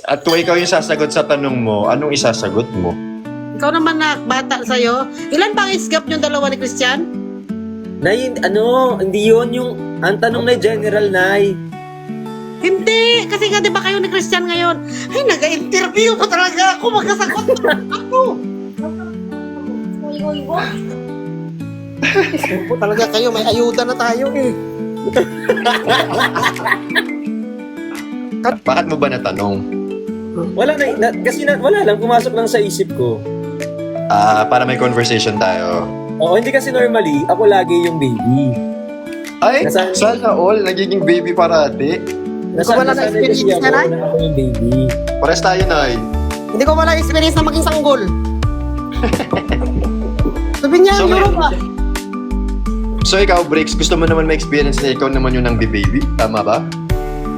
At kung ikaw yung sasagot sa tanong mo, anong isasagot mo? Ikaw naman na bata sa'yo. Ilan bang isgap yung dalawa ni Christian? Nay, hindi yun yung, ang tanong na general, Nay. Hindi! Kasi nga di ba kayo ni Christian ngayon? Ay, nag-interview pa talaga ako. Magkasagot pa ako. Po talaga kayo, may ayuda na tayo eh. Bakit mo ba natanong? Wala wala lang, pumasok lang sa isip ko. Para may conversation tayo. Oo, hindi kasi normally, ako lagi yung baby. Ay, sana all, nagiging baby parati. Kung wala na experience kasi na, Nay? ako yung baby. Pares tayo, Nay. Hindi ko wala experience na maging sanggol. Sabi niya, So, Euro ba? So ikaw, Bricks, gusto mo naman ma-experience na ikaw naman yung nang baby? Tama ba?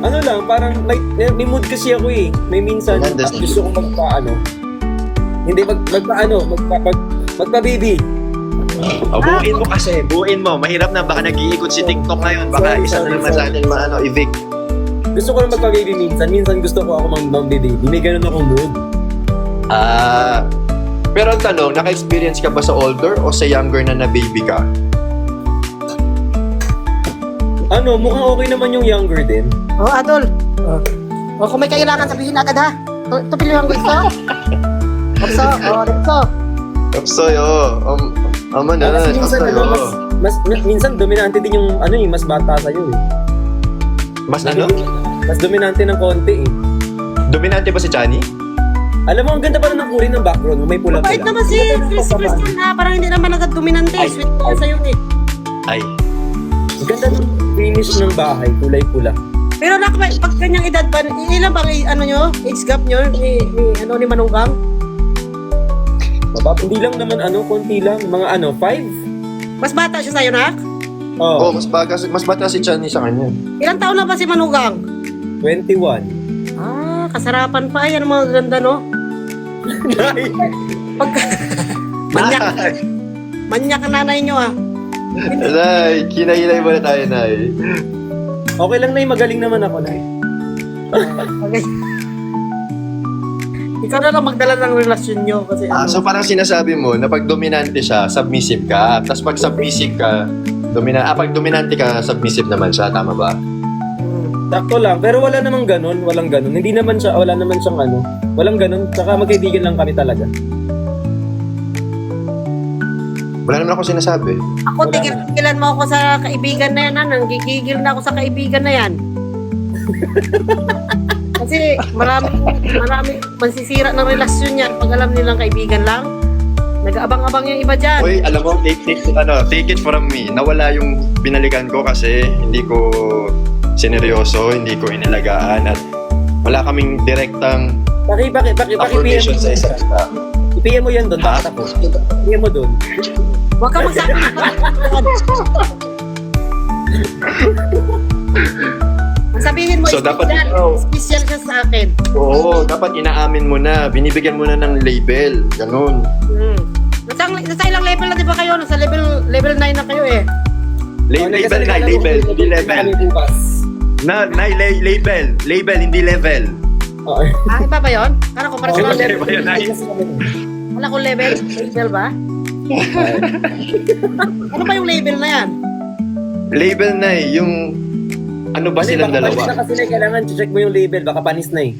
Ano lang, parang may mood kasi ako eh. May minsan, Understand. gusto ko Hindi, magpa-baby. Buuin mo kasi, buuin mo. Mahirap na, baka nag-iikot si TikTok ngayon. Baka isa na naman sa atin evict. Gusto ko lang magpa-baby minsan. Minsan gusto ko ako mag-baby. May ganun akong mood. Pero ang tanong, naka-experience ka ba sa older o sa younger na baby ka? Mukhang okay naman yung younger din. Oh, Adol. O kung may kailangan, sabihin agad ha. Ito pili yung gusto. Kapso, Repso. Kapsoy, ama na, Kasi minsan, kapsoy, minsan dominante din yung, mas bata sa'yo eh. Mas ano? Mas dominante ng konti eh. Dominante ba si Chani? Alam mo, ang ganda pala ng kulay ng background mo. May pula-pula. Mabait naman si Christian ha. Parang hindi naman agad dominante. Sweet pa sa'yo eh. Ay. Ang ganda ng finish ng bahay. Kulay pula. Pero pag kanyang edad ba, ilan bang age gap nyo ni Manugang? Hindi lang naman konti lang. Mga 5? Mas bata siya sa'yo, Nak? Oh, mas bata si Chani sa kanya. Ilang taon na ba si Manugang? 21. Kasarapan pa. Yan ang mga ganda, no? Manyak ang nanay nyo, ah. Nay, kinahilay mo na tayo, Nay. Okay lang, Nay. Magaling naman ako, Nay. Okay. Ikaw na lang magdala ng relasyon nyo. Kasi So parang sinasabi mo na pag dominante siya, submissive ka. Tapos pag submissive ka, pag dominante ka, submissive naman siya. Tama ba? Sakto lang. Pero wala namang ganun. Walang ganun. Hindi naman siya, wala naman siyang walang ganun. Saka magkaibigan lang kami talaga. Wala naman ako sinasabi. Ako, tigilan mo ako sa kaibigan na yan, ha? Nanggigigil na ako sa kaibigan na yan. Kasi maraming mansisira ng relasyon yan pag alam nilang kaibigan lang. Nag-aabang-abang yung iba dyan. Uy, alam mo, take it from me. Nawala yung binalikan ko kasi hindi ko sineryoso, hindi ko inilagaan at wala kaming direktang affirmation sa isa't isa. Ipiyan mo yan doon, bata ko. Ipiyan mo doon. Huwag ka magsabi. Sabihin mo, So, dapat special siya sa akin. Oo, dapat inaamin mo na, binibigyan mo na ng label, ganun. Nasa ilang level na di ba kayo? Nasa level 9 na kayo eh. Label, hindi level. Label, hindi level. Iba ba yun? Kala ko parang Iba level. ba yun, Nay? Wala ko level ba? Ano ba yung label na yan? Label na yung ano ba silang Panis dalawa? na kasi na kailangan check mo yung label, baka panis na eh.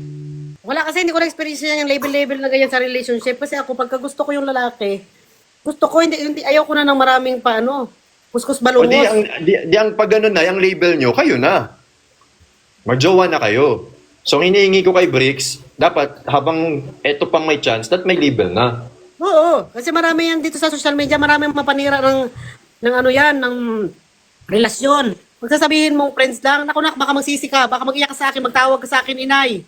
Wala kasi hindi ko na-experience yan yung label na ganyan sa relationship. Kasi ako pagka gusto ko yung lalaki, gusto ko, hindi ayaw ko na ng maraming kuskus O balungos. di ang pag ganun na, yung label nyo, kayo na. Magjowa na kayo. So, hinihingi ko kay Bricks, dapat habang eto pang may chance, that may label na. Oo, kasi marami yan dito sa social media, maraming mapanira ng relasyon. Magsasabihin mong friends lang, naku nak, baka magsisi ka, baka mag-iyak ka sa akin, magtawag ka sa akin, inay.